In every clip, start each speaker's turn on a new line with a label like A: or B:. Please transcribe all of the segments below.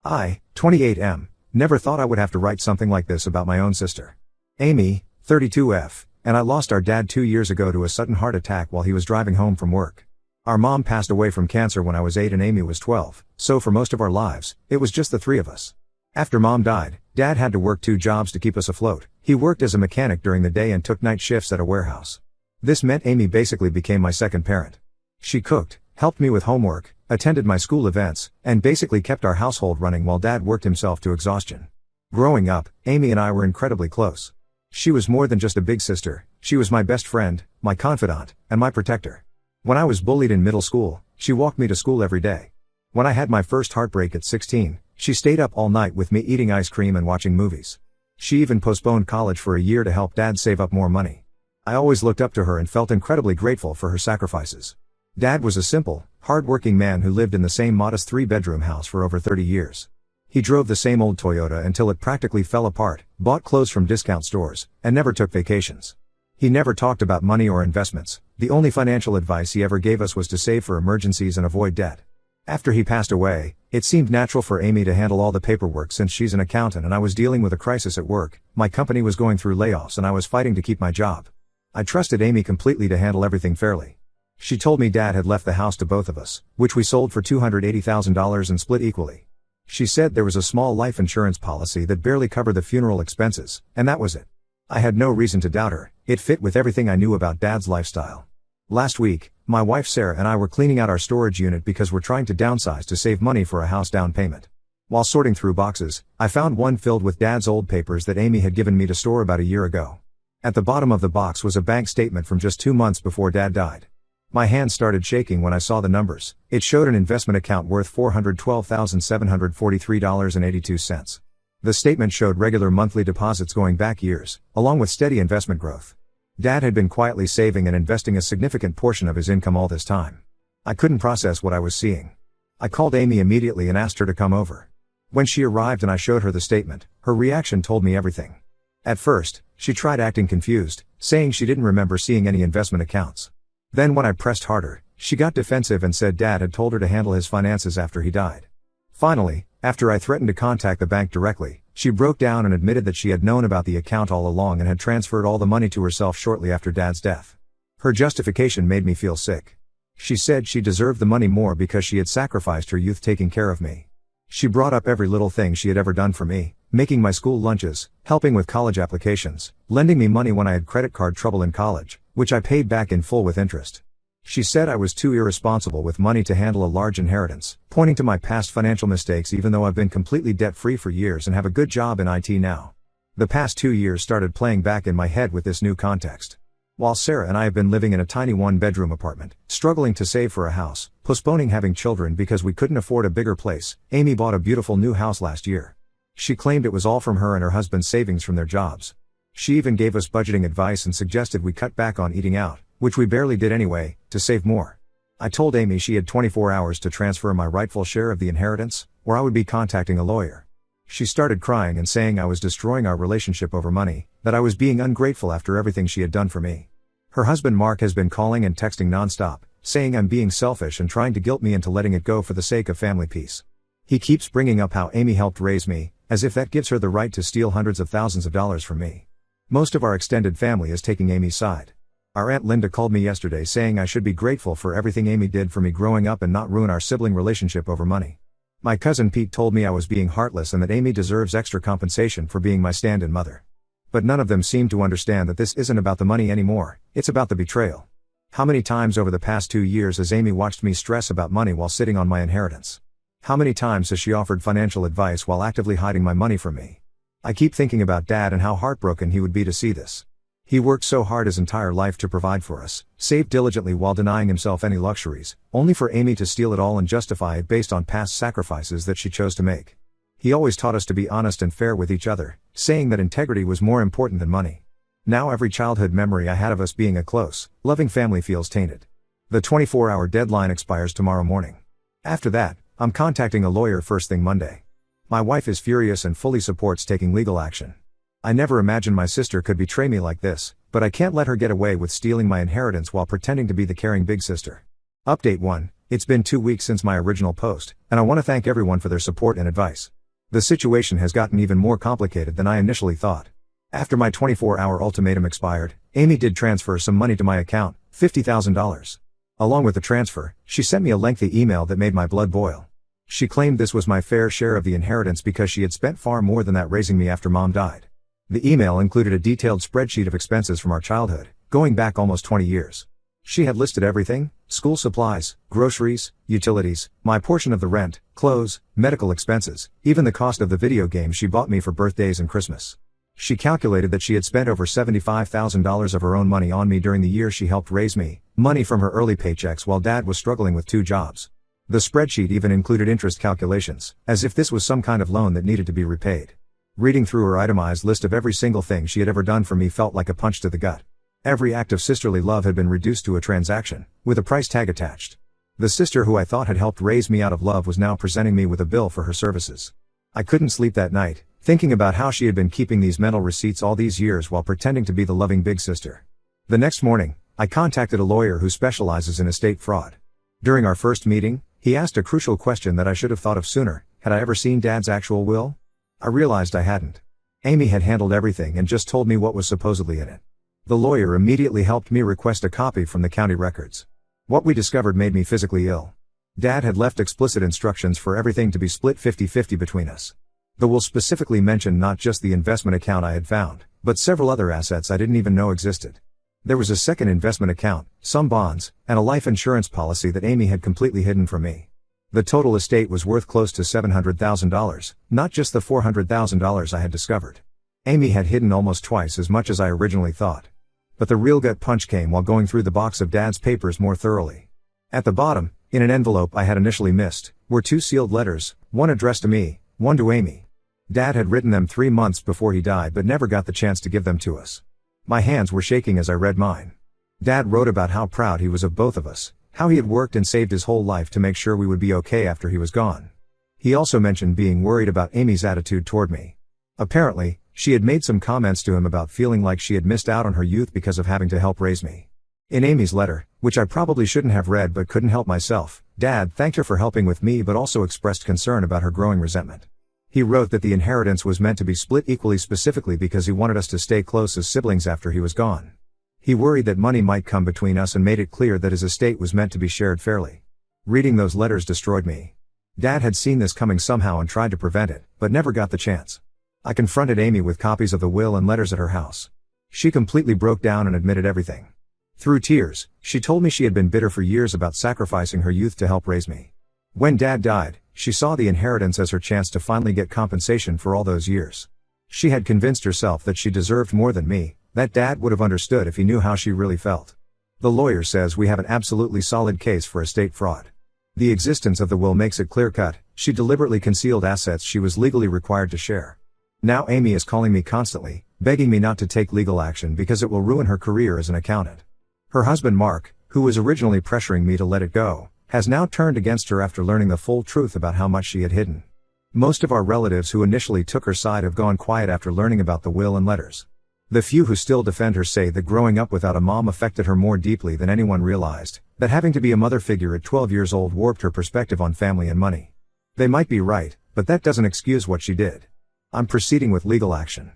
A: I, 28M, never thought I would have to write something like this about my own sister. Amy, 32F, and I lost our dad 2 years ago to a sudden heart attack while he was driving home from work. Our mom passed away from cancer when I was 8 and Amy was 12, so for most of our lives, it was just the three of us. After mom died, dad had to work 2 jobs to keep us afloat. He worked as a mechanic during the day and took night shifts at a warehouse. This meant Amy basically became my second parent. She cooked, helped me with homework, attended my school events, and basically kept our household running while dad worked himself to exhaustion. Growing up, Amy and I were incredibly close. She was more than just a big sister, she was my best friend, my confidant, and my protector. When I was bullied in middle school, she walked me to school every day. When I had my first heartbreak at 16, she stayed up all night with me eating ice cream and watching movies. She even postponed college for a year to help dad save up more money. I always looked up to her and felt incredibly grateful for her sacrifices. Dad was a simple, hard-working man who lived in the same modest 3-bedroom house for over 30 years. He drove the same old Toyota until it practically fell apart, bought clothes from discount stores, and never took vacations. He never talked about money or investments. The only financial advice he ever gave us was to save for emergencies and avoid debt. After he passed away, it seemed natural for Amy to handle all the paperwork since she's an accountant and I was dealing with a crisis at work. My company was going through layoffs and I was fighting to keep my job. I trusted Amy completely to handle everything fairly. She told me dad had left the house to both of us, which we sold for $280,000 and split equally. She said there was a small life insurance policy that barely covered the funeral expenses, and that was it. I had no reason to doubt her, it fit with everything I knew about dad's lifestyle. Last week, my wife Sarah and I were cleaning out our storage unit because we're trying to downsize to save money for a house down payment. While sorting through boxes, I found one filled with dad's old papers that Amy had given me to store about a year ago. At the bottom of the box was a bank statement from just 2 months before dad died. My hand started shaking when I saw the numbers. It showed an investment account worth $412,743.82. The statement showed regular monthly deposits going back years, along with steady investment growth. Dad had been quietly saving and investing a significant portion of his income all this time. I couldn't process what I was seeing. I called Amy immediately and asked her to come over. When she arrived and I showed her the statement, her reaction told me everything. At first, she tried acting confused, saying she didn't remember seeing any investment accounts. Then when I pressed harder, she got defensive and said dad had told her to handle his finances after he died. Finally, after I threatened to contact the bank directly, she broke down and admitted that she had known about the account all along and had transferred all the money to herself shortly after dad's death. Her justification made me feel sick. She said she deserved the money more because she had sacrificed her youth taking care of me. She brought up every little thing she had ever done for me, making my school lunches, helping with college applications, lending me money when I had credit card trouble in college, which I paid back in full with interest. She said I was too irresponsible with money to handle a large inheritance, pointing to my past financial mistakes even though I've been completely debt-free for years and have a good job in IT now. The past 2 years started playing back in my head with this new context. While Sarah and I have been living in a tiny 1-bedroom apartment, struggling to save for a house, postponing having children because we couldn't afford a bigger place, Amy bought a beautiful new house last year. She claimed it was all from her and her husband's savings from their jobs. She even gave us budgeting advice and suggested we cut back on eating out, which we barely did anyway, to save more. I told Amy she had 24 hours to transfer my rightful share of the inheritance, or I would be contacting a lawyer. She started crying and saying I was destroying our relationship over money, that I was being ungrateful after everything she had done for me. Her husband Mark has been calling and texting nonstop, saying I'm being selfish and trying to guilt me into letting it go for the sake of family peace. He keeps bringing up how Amy helped raise me, as if that gives her the right to steal hundreds of thousands of dollars from me. Most of our extended family is taking Amy's side. Our Aunt Linda called me yesterday saying I should be grateful for everything Amy did for me growing up and not ruin our sibling relationship over money. My cousin Pete told me I was being heartless and that Amy deserves extra compensation for being my stand-in mother. But none of them seem to understand that this isn't about the money anymore, it's about the betrayal. How many times over the past 2 years has Amy watched me stress about money while sitting on my inheritance? How many times has she offered financial advice while actively hiding my money from me? I keep thinking about Dad and how heartbroken he would be to see this. He worked so hard his entire life to provide for us, saved diligently while denying himself any luxuries, only for Amy to steal it all and justify it based on past sacrifices that she chose to make. He always taught us to be honest and fair with each other, saying that integrity was more important than money. Now every childhood memory I had of us being a close, loving family feels tainted. The 24-hour deadline expires tomorrow morning. After that, I'm contacting a lawyer first thing Monday. My wife is furious and fully supports taking legal action. I never imagined my sister could betray me like this, but I can't let her get away with stealing my inheritance while pretending to be the caring big sister. Update 1. It's been 2 weeks since my original post, and I want to thank everyone for their support and advice. The situation has gotten even more complicated than I initially thought. After my 24-hour ultimatum expired, Amy did transfer some money to my account, $50,000. Along with the transfer, she sent me a lengthy email that made my blood boil. She claimed this was my fair share of the inheritance because she had spent far more than that raising me after Mom died. The email included a detailed spreadsheet of expenses from our childhood, going back almost 20 years. She had listed everything: school supplies, groceries, utilities, my portion of the rent, clothes, medical expenses, even the cost of the video game she bought me for birthdays and Christmas. She calculated that she had spent over $75,000 of her own money on me during the year she helped raise me, money from her early paychecks while Dad was struggling with 2 jobs. The spreadsheet even included interest calculations, as if this was some kind of loan that needed to be repaid. Reading through her itemized list of every single thing she had ever done for me felt like a punch to the gut. Every act of sisterly love had been reduced to a transaction, with a price tag attached. The sister who I thought had helped raise me out of love was now presenting me with a bill for her services. I couldn't sleep that night, thinking about how she had been keeping these mental receipts all these years while pretending to be the loving big sister. The next morning, I contacted a lawyer who specializes in estate fraud. During our first meeting, he asked a crucial question that I should have thought of sooner: had I ever seen Dad's actual will? I realized I hadn't. Amy had handled everything and just told me what was supposedly in it. The lawyer immediately helped me request a copy from the county records. What we discovered made me physically ill. Dad had left explicit instructions for everything to be split 50-50 between us. The will specifically mentioned not just the investment account I had found, but several other assets I didn't even know existed. There was a second investment account, some bonds, and a life insurance policy that Amy had completely hidden from me. The total estate was worth close to $700,000, not just the $400,000 I had discovered. Amy had hidden almost twice as much as I originally thought. But the real gut punch came while going through the box of Dad's papers more thoroughly. At the bottom, in an envelope I had initially missed, were 2 sealed letters, one addressed to me, one to Amy. Dad had written them 3 months before he died but never got the chance to give them to us. My hands were shaking as I read mine. Dad wrote about how proud he was of both of us, how he had worked and saved his whole life to make sure we would be okay after he was gone. He also mentioned being worried about Amy's attitude toward me. Apparently, she had made some comments to him about feeling like she had missed out on her youth because of having to help raise me. In Amy's letter, which I probably shouldn't have read but couldn't help myself, Dad thanked her for helping with me but also expressed concern about her growing resentment. He wrote that the inheritance was meant to be split equally specifically because he wanted us to stay close as siblings after he was gone. He worried that money might come between us and made it clear that his estate was meant to be shared fairly. Reading those letters destroyed me. Dad had seen this coming somehow and tried to prevent it, but never got the chance. I confronted Amy with copies of the will and letters at her house. She completely broke down and admitted everything. Through tears, she told me she had been bitter for years about sacrificing her youth to help raise me. When Dad died, she saw the inheritance as her chance to finally get compensation for all those years. She had convinced herself that she deserved more than me, that Dad would have understood if he knew how she really felt. The lawyer says we have an absolutely solid case for estate fraud. The existence of the will makes it clear-cut: she deliberately concealed assets she was legally required to share. Now Amy is calling me constantly, begging me not to take legal action because it will ruin her career as an accountant. Her husband Mark, who was originally pressuring me to let it go, has now turned against her after learning the full truth about how much she had hidden. Most of our relatives who initially took her side have gone quiet after learning about the will and letters. The few who still defend her say that growing up without a mom affected her more deeply than anyone realized, that having to be a mother figure at 12 years old warped her perspective on family and money. They might be right, but that doesn't excuse what she did. I'm proceeding with legal action.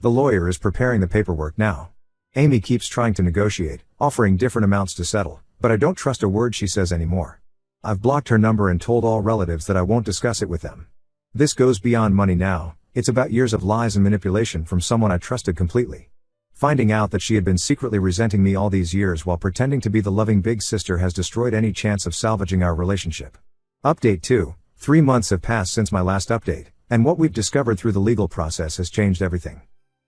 A: The lawyer is preparing the paperwork now. Amy keeps trying to negotiate, offering different amounts to settle, but I don't trust a word she says anymore. I've blocked her number and told all relatives that I won't discuss it with them. This goes beyond money now. It's about years of lies and manipulation from someone I trusted completely. Finding out that she had been secretly resenting me all these years while pretending to be the loving big sister has destroyed any chance of salvaging our relationship. Update 2. 3 months have passed since my last update, and what we've discovered through the legal process has changed everything.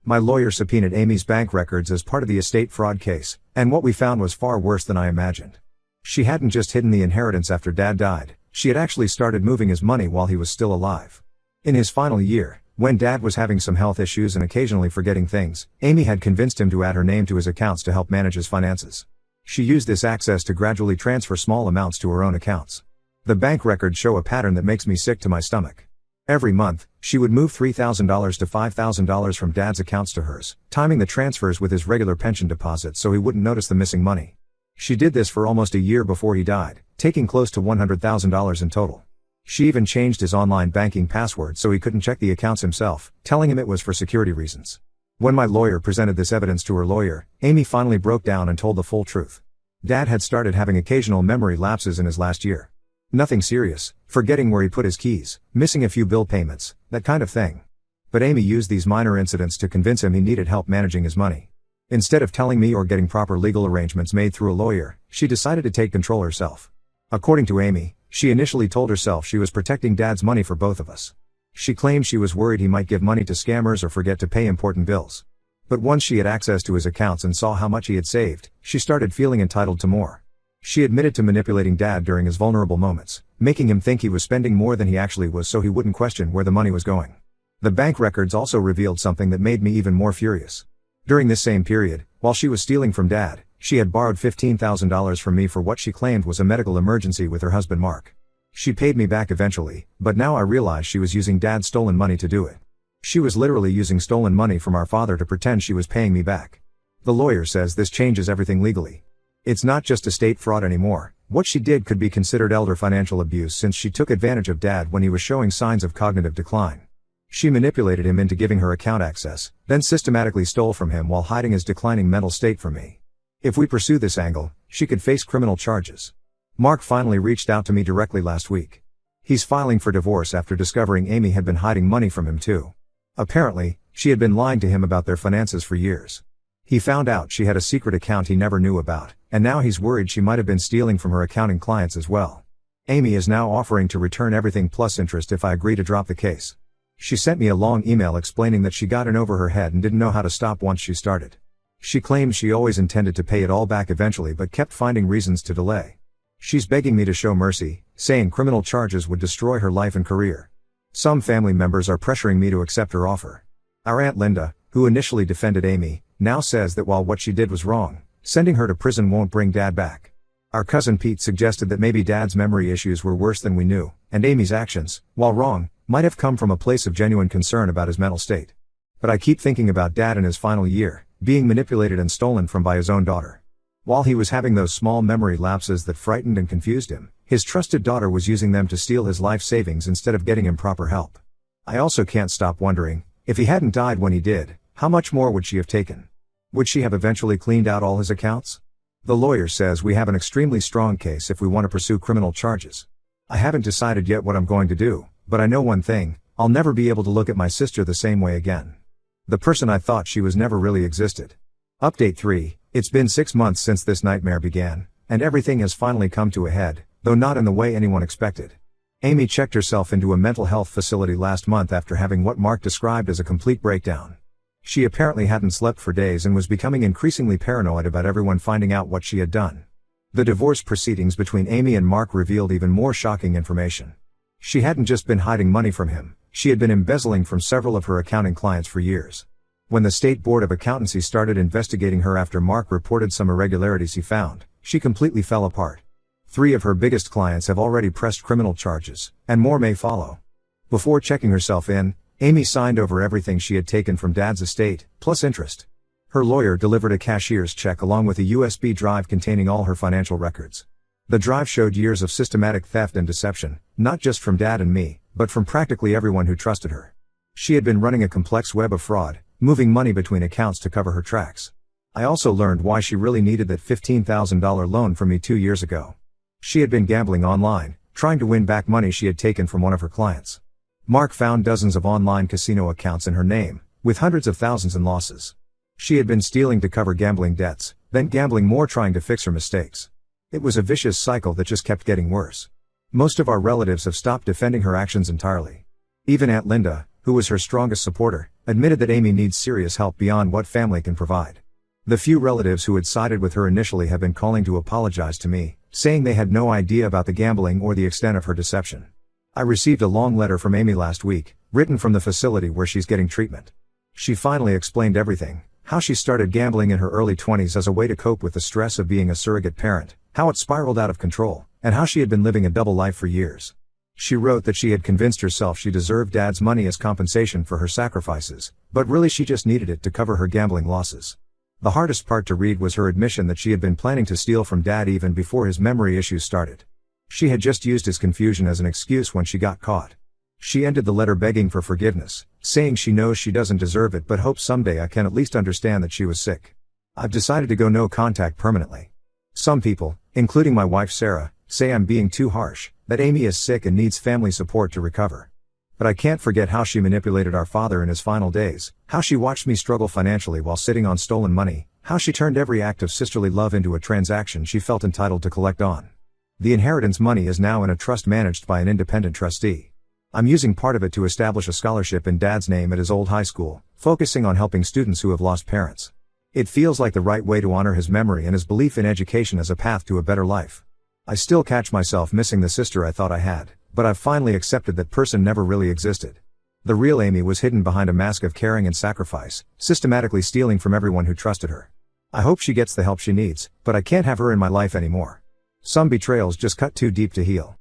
A: My lawyer subpoenaed Amy's bank records as part of the estate fraud case, and what we found was far worse than I imagined. She hadn't just hidden the inheritance after Dad died, she had actually started moving his money while he was still alive. In his final year, when Dad was having some health issues and occasionally forgetting things, Amy had convinced him to add her name to his accounts to help manage his finances. She used this access to gradually transfer small amounts to her own accounts. The bank records show a pattern that makes me sick to my stomach. Every month, she would move $3,000 to $5,000 from Dad's accounts to hers, timing the transfers with his regular pension deposits so he wouldn't notice the missing money. She did this for almost a year before he died, taking close to $100,000 in total. She even changed his online banking password so he couldn't check the accounts himself, telling him it was for security reasons. When my lawyer presented this evidence to her lawyer, Amy finally broke down and told the full truth. Dad had started having occasional memory lapses in his last year. Nothing serious, forgetting where he put his keys, missing a few bill payments, that kind of thing. But Amy used these minor incidents to convince him he needed help managing his money. Instead of telling me or getting proper legal arrangements made through a lawyer, she decided to take control herself. According to Amy, she initially told herself she was protecting Dad's money for both of us. She claimed she was worried he might give money to scammers or forget to pay important bills. But once she had access to his accounts and saw how much he had saved, she started feeling entitled to more. She admitted to manipulating Dad during his vulnerable moments, making him think he was spending more than he actually was so he wouldn't question where the money was going. The bank records also revealed something that made me even more furious. During this same period, while she was stealing from Dad, she had borrowed $15,000 from me for what she claimed was a medical emergency with her husband Mark. She paid me back eventually, but now I realize she was using Dad's stolen money to do it. She was literally using stolen money from our father to pretend she was paying me back. The lawyer says this changes everything legally. It's not just estate fraud anymore. What she did could be considered elder financial abuse since she took advantage of Dad when he was showing signs of cognitive decline. She manipulated him into giving her account access, then systematically stole from him while hiding his declining mental state from me. If we pursue this angle, she could face criminal charges. Mark finally reached out to me directly last week. He's filing for divorce after discovering Amy had been hiding money from him too. Apparently, she had been lying to him about their finances for years. He found out she had a secret account he never knew about, and now he's worried she might have been stealing from her accounting clients as well. Amy is now offering to return everything plus interest if I agree to drop the case. She sent me a long email explaining that she got in over her head and didn't know how to stop once she started. She claims she always intended to pay it all back eventually but kept finding reasons to delay. She's begging me to show mercy, saying criminal charges would destroy her life and career. Some family members are pressuring me to accept her offer. Our Aunt Linda, who initially defended Amy, now says that while what she did was wrong, sending her to prison won't bring Dad back. Our cousin Pete suggested that maybe Dad's memory issues were worse than we knew, and Amy's actions, while wrong, might have come from a place of genuine concern about his mental state. But I keep thinking about Dad in his final year, being manipulated and stolen from by his own daughter. While he was having those small memory lapses that frightened and confused him, his trusted daughter was using them to steal his life savings instead of getting him proper help. I also can't stop wondering, if he hadn't died when he did, how much more would she have taken? Would she have eventually cleaned out all his accounts? The lawyer says we have an extremely strong case if we want to pursue criminal charges. I haven't decided yet what I'm going to do, but I know one thing, I'll never be able to look at my sister the same way again. The person I thought she was never really existed. Update 3. It's been 6 months since this nightmare began, and everything has finally come to a head, though not in the way anyone expected. Amy checked herself into a mental health facility last month after having what Mark described as a complete breakdown. She apparently hadn't slept for days and was becoming increasingly paranoid about everyone finding out what she had done. The divorce proceedings between Amy and Mark revealed even more shocking information. She hadn't just been hiding money from him, she had been embezzling from several of her accounting clients for years. When the State Board of Accountancy started investigating her after Mark reported some irregularities he found, she completely fell apart. 3 of her biggest clients have already pressed criminal charges, and more may follow. Before checking herself in, Amy signed over everything she had taken from Dad's estate, plus interest. Her lawyer delivered a cashier's check along with a USB drive containing all her financial records. The drive showed years of systematic theft and deception, not just from Dad and me, but from practically everyone who trusted her. She had been running a complex web of fraud, moving money between accounts to cover her tracks. I also learned why she really needed that $15,000 loan from me 2 years ago. She had been gambling online, trying to win back money she had taken from one of her clients. Mark found dozens of online casino accounts in her name, with hundreds of thousands in losses. She had been stealing to cover gambling debts, then gambling more trying to fix her mistakes. It was a vicious cycle that just kept getting worse. Most of our relatives have stopped defending her actions entirely. Even Aunt Linda, who was her strongest supporter, admitted that Amy needs serious help beyond what family can provide. The few relatives who had sided with her initially have been calling to apologize to me, saying they had no idea about the gambling or the extent of her deception. I received a long letter from Amy last week, written from the facility where she's getting treatment. She finally explained everything, how she started gambling in her early 20s as a way to cope with the stress of being a surrogate parent, how it spiraled out of control, and how she had been living a double life for years. She wrote that she had convinced herself she deserved Dad's money as compensation for her sacrifices, but really she just needed it to cover her gambling losses. The hardest part to read was her admission that she had been planning to steal from Dad even before his memory issues started. She had just used his confusion as an excuse when she got caught. She ended the letter begging for forgiveness, saying she knows she doesn't deserve it but hopes someday I can at least understand that she was sick. I've decided to go no contact permanently. Some people, including my wife Sarah, say I'm being too harsh, that Amy is sick and needs family support to recover. But I can't forget how she manipulated our father in his final days, how she watched me struggle financially while sitting on stolen money, how she turned every act of sisterly love into a transaction she felt entitled to collect on. The inheritance money is now in a trust managed by an independent trustee. I'm using part of it to establish a scholarship in Dad's name at his old high school, focusing on helping students who have lost parents. It feels like the right way to honor his memory and his belief in education as a path to a better life. I still catch myself missing the sister I thought I had, but I've finally accepted that person never really existed. The real Amy was hidden behind a mask of caring and sacrifice, systematically stealing from everyone who trusted her. I hope she gets the help she needs, but I can't have her in my life anymore. Some betrayals just cut too deep to heal.